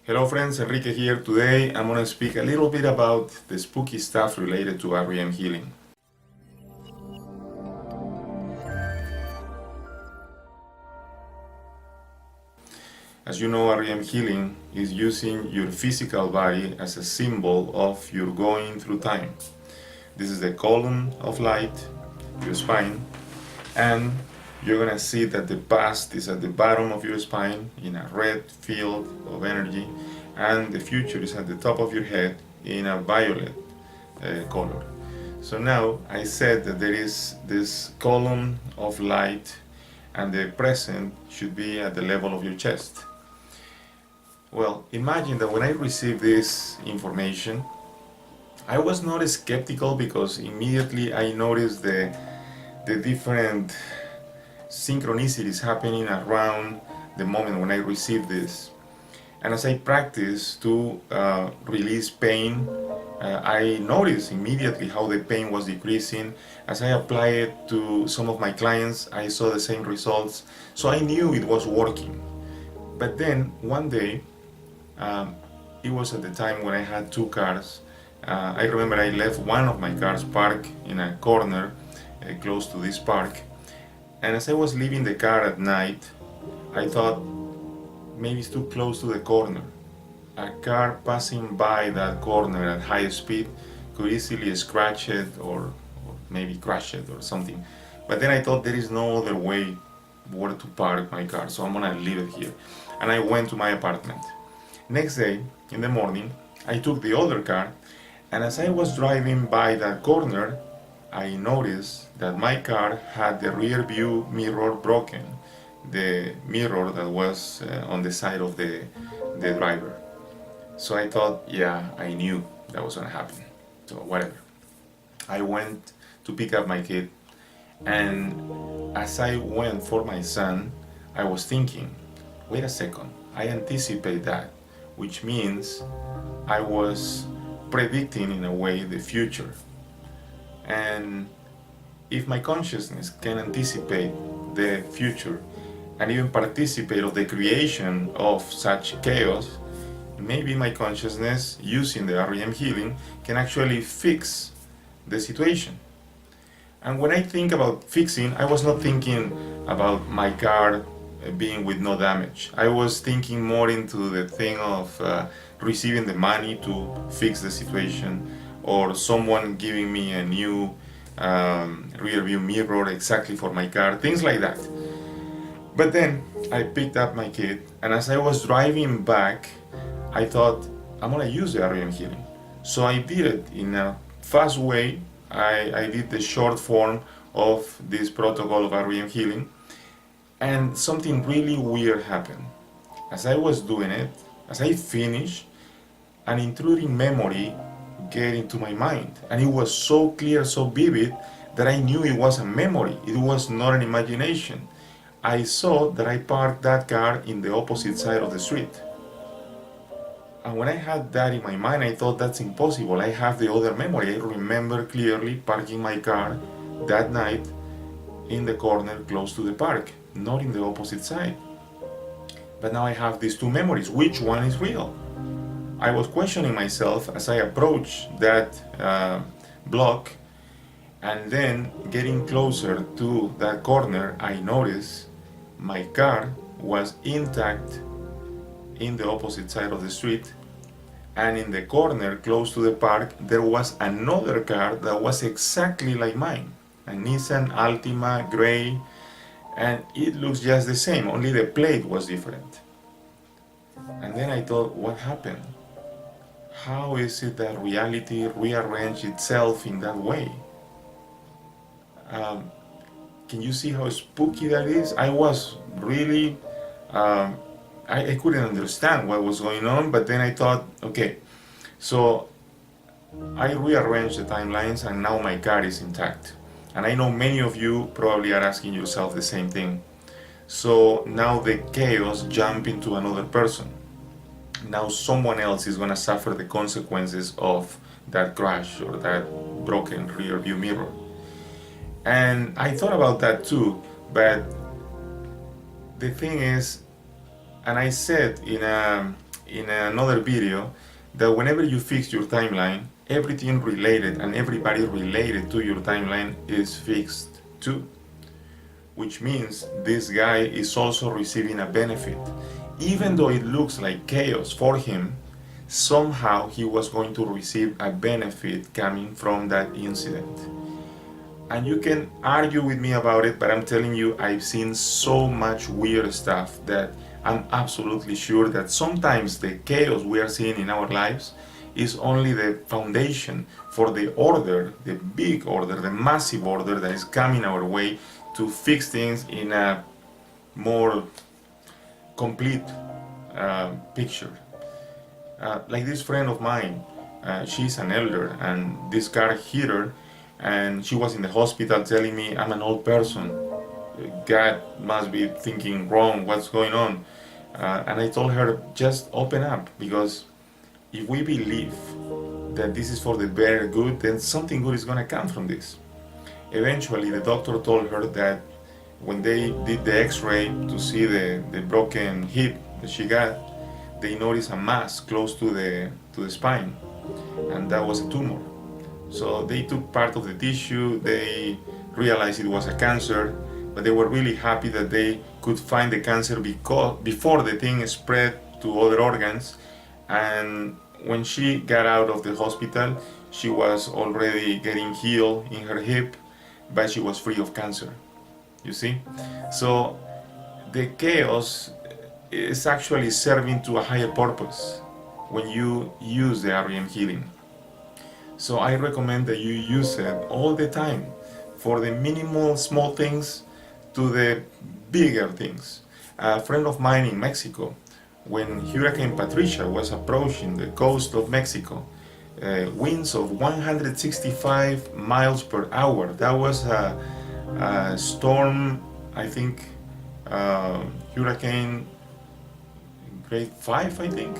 Hello friends, Enrique here. Today I'm going to speak a little bit about the spooky stuff related to REM healing. As you know, REM healing is using your physical body as a symbol of your going through time. This is the column of light, your spine, and you're going to see that the past is at the bottom of your spine in a red field of energy, and the future is at the top of your head in a violet color. So now I said that there is this column of light and the present should be at the level of your chest. Well, imagine that when I received this information, I was not skeptical because immediately I noticed the different synchronicities happening around the moment when I received this. And as I practiced to release pain, I noticed immediately how the pain was decreasing. As I applied it to some of my clients, I saw the same results. So I knew it was working. But then one day, it was at the time when I had two cars. I remember I left one of my cars parked in a corner close to this park. And as I was leaving the car at night, I thought maybe it's too close to the corner. A car passing by that corner at high speed could easily scratch it or maybe crash it or something. But then I thought there is no other way where to park my car, so I'm gonna leave it here. And I went to my apartment. Next day, in the morning, I took the other car, and as I was driving by that corner, I noticed that my car had the rear view mirror broken, the mirror that was on the side of the driver. So I thought, yeah, I knew that was gonna happen. So whatever. I went to pick up my kid, and as I went for my son, I was thinking, wait a second, I anticipate that, which means I was predicting in a way the future. And if my consciousness can anticipate the future and even participate of the creation of such chaos, maybe my consciousness using the REM healing can actually fix the situation. And when I think about fixing, I was not thinking about my car being with no damage. I was thinking more into the thing of receiving the money to fix the situation, or someone giving me a new rear view mirror exactly for my car, things like that. But then I picked up my kid, and as I was driving back, I thought, I'm gonna use the REM healing. So I did it in a fast way. I did the short form of this protocol of REM healing, and something really weird happened. As I was doing it, as I finished, an intruding memory get into my mind, and it was so clear, so vivid, that I knew it was a memory. It was not an imagination. I saw that I parked that car in the opposite side of the street. And when I had that in my mind, I thought that's impossible. I have the other memory. I remember clearly parking my car that night in the corner close to the park, not in the opposite side. But now I have these two memories. Which one is real? I was questioning myself as I approached that block, and then getting closer to that corner, I noticed my car was intact in the opposite side of the street, and in the corner close to the park there was another car that was exactly like mine, a Nissan Altima gray, and it looks just the same, only the plate was different. And then I thought, what happened? How is it that reality rearranged itself in that way? Can you see how spooky that is? I was really, I couldn't understand what was going on, but then I thought, okay, so I rearranged the timelines and now my car is intact. And I know many of you probably are asking yourself the same thing. So now the chaos jump into another person. Now someone else is going to suffer the consequences of that crash or that broken rear view mirror. And I thought about that too, but the thing is, and I said in a in another video that whenever you fix your timeline, everything related and everybody related to your timeline is fixed too. Which means this guy is also receiving a benefit. Even though it looks like chaos for him, somehow he was going to receive a benefit coming from that incident. And you can argue with me about it, but I'm telling you, I've seen so much weird stuff that I'm absolutely sure that sometimes the chaos we are seeing in our lives is only the foundation for the order, the big order, the massive order that is coming our way to fix things in a more complete picture. Like this friend of mine, she's an elder, and this car hit her, and she was in the hospital telling me, I'm an old person, God must be thinking wrong, what's going on? And I told her, just open up, because if we believe that this is for the better good, then something good is going to come from this. Eventually, the doctor told her that when they did the x-ray to see the broken hip that she got, they noticed a mass close to the spine, and that was a tumor. So they took part of the tissue, they realized it was a cancer, but they were really happy that they could find the cancer before the thing spread to other organs. And when she got out of the hospital, she was already getting healed in her hip, but she was free of cancer. You see? So the chaos is actually serving to a higher purpose when you use the REM healing. So I recommend that you use it all the time, for the minimal small things to the bigger things. A friend of mine in Mexico, when Hurricane Patricia was approaching the coast of Mexico, winds of 165 miles per hour. That was a storm, I think, Hurricane grade 5, I think.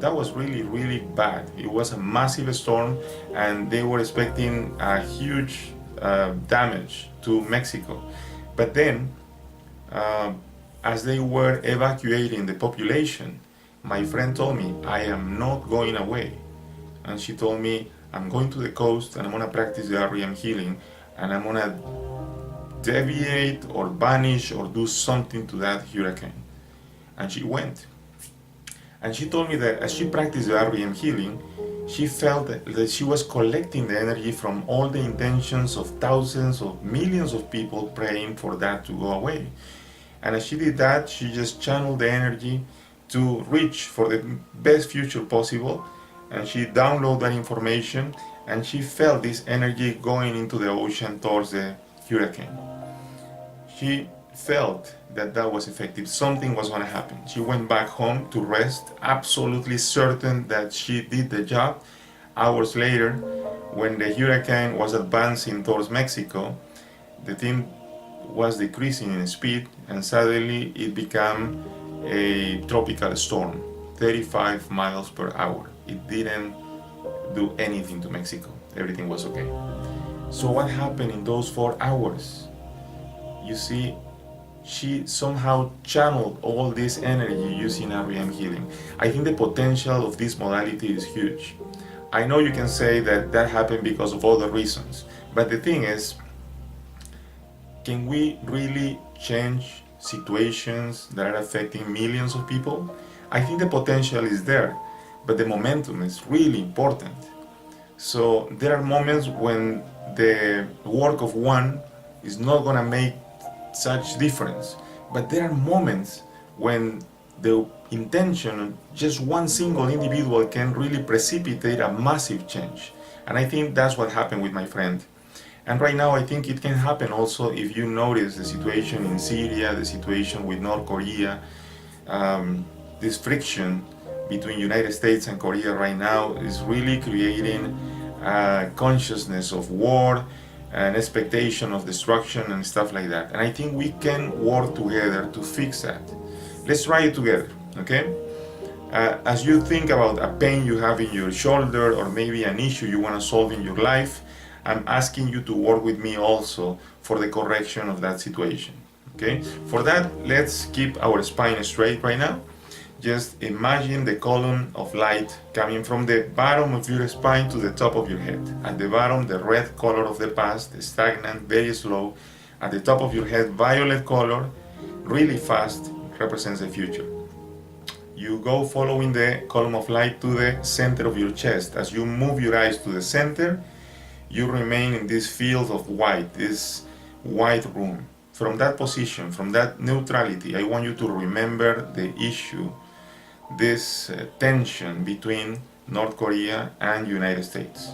That was really, really bad. It was a massive storm, and they were expecting a huge damage to Mexico. But then, as they were evacuating the population, my friend told me, I am not going away. And she told me, I'm going to the coast and I'm going to practice the REM healing, and I'm going to deviate or banish or do something to that hurricane. And she went. And she told me that as she practiced the REM healing, she felt that she was collecting the energy from all the intentions of thousands of millions of people praying for that to go away. And as she did that, she just channeled the energy to reach for the best future possible. And she downloaded that information, and she felt this energy going into the ocean towards the hurricane. She felt that that was effective. Something was going to happen. She went back home to rest, absolutely certain that she did the job. Hours later, when the hurricane was advancing towards Mexico, the thing was decreasing in speed, and suddenly it became a tropical storm, 35 miles per hour. It didn't do anything to Mexico. Everything was okay. So what happened in those 4 hours? You see, she somehow channeled all this energy using REM healing. I think the potential of this modality is huge. I know you can say that that happened because of other reasons, but the thing is, can we really change situations that are affecting millions of people? I think the potential is there, but the momentum is really important. So there are moments when the work of one is not going to make such difference, but there are moments when the intention of just one single individual can really precipitate a massive change. And I think that's what happened with my friend. And right now I think it can happen also if you notice the situation in Syria, the situation with North Korea, this friction between United States and Korea right now is really creating a consciousness of war, an expectation of destruction and stuff like that. And I think we can work together to fix that. Let's try it together, okay? As you think about a pain you have in your shoulder, or maybe an issue you want to solve in your life, I'm asking you to work with me also for the correction of that situation, okay? For that, let's keep our spine straight right now. Just imagine the column of light coming from the bottom of your spine to the top of your head. At the bottom, the red color of the past, stagnant, very slow. At the top of your head, violet color, really fast, represents the future. You go following the column of light to the center of your chest. As you move your eyes to the center, you remain in this field of white, this white room. From that position, from that neutrality, I want you to remember the issue, this tension between North Korea and United States.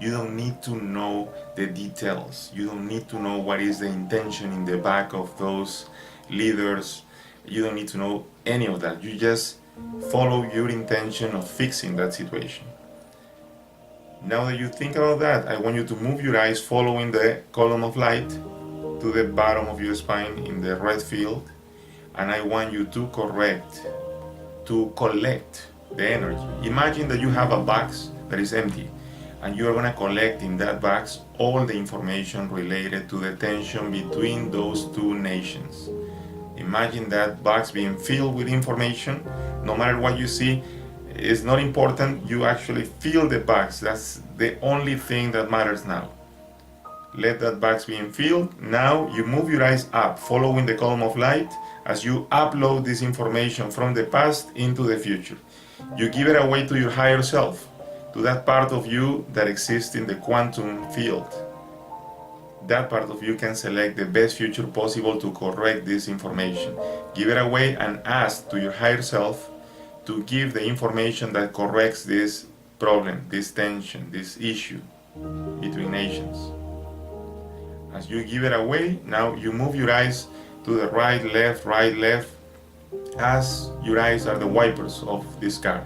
You don't need to know the details. You don't need to know what is the intention in the back of those leaders. You don't need to know any of that. You just follow your intention of fixing that situation. Now that you think about that, I want you to move your eyes following the column of light to the bottom of your spine in the red field, and I want you to collect the energy. Imagine that you have a box that is empty, and you are going to collect in that box all the information related to the tension between those two nations. Imagine that box being filled with information. No matter what you see, it's not important. You actually fill the box. That's the only thing that matters now. Let that box be filled. Now you move your eyes up, following the column of light as you upload this information from the past into the future. You give it away to your higher self, to that part of you that exists in the quantum field. That part of you can select the best future possible to correct this information. Give it away and ask to your higher self to give the information that corrects this problem, this tension, this issue between nations. As you give it away, now you move your eyes to the right, left, as your eyes are the wipers of this car.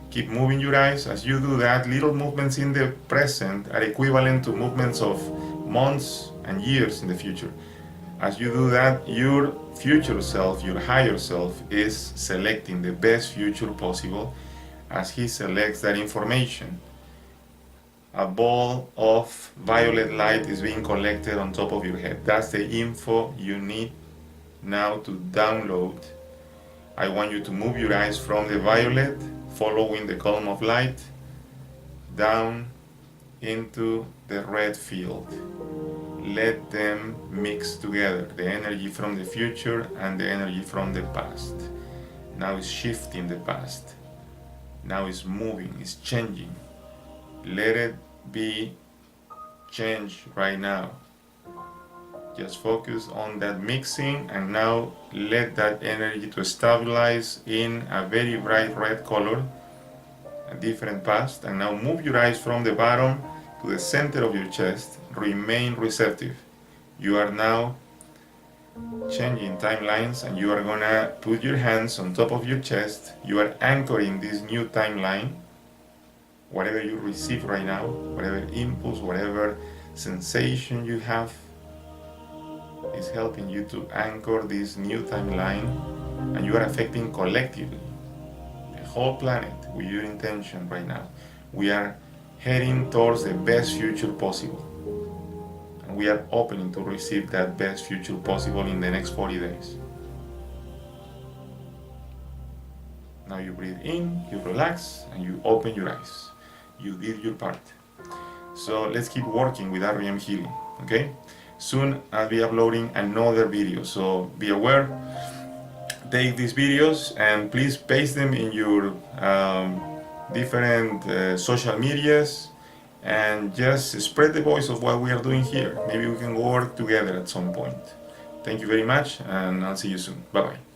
Keep moving your eyes. As you do that, little movements in the present are equivalent to movements of months and years in the future. As you do that, your future self, your higher self, is selecting the best future possible as he selects that information. A ball of violet light is being collected on top of your head. That's the info you need now to download. I want you to move your eyes from the violet, following the column of light, down into the red field. Let them mix together, the energy from the future and the energy from the past. Now it's shifting the past. Now it's moving, it's changing. Let it be changed right now. Just focus on that mixing, and now let that energy to stabilize in a very bright red color, a different past. And now move your eyes from the bottom to the center of your chest. Remain receptive. You are now changing timelines, and you are gonna put your hands on top of your chest. You are anchoring this new timeline. Whatever you receive right now, whatever impulse, whatever sensation you have, is helping you to anchor this new timeline, and you are affecting collectively the whole planet with your intention right now. We are heading towards the best future possible, and we are opening to receive that best future possible in the next 40 days. Now you breathe in, you relax, and you open your eyes. You did your part. So let's keep working with REM Healing, okay? Soon I'll be uploading another video, so be aware. Take these videos and please paste them in your different social medias, and just spread the voice of what we are doing here. Maybe we can work together at some point. Thank you very much, and I'll see you soon. Bye-bye.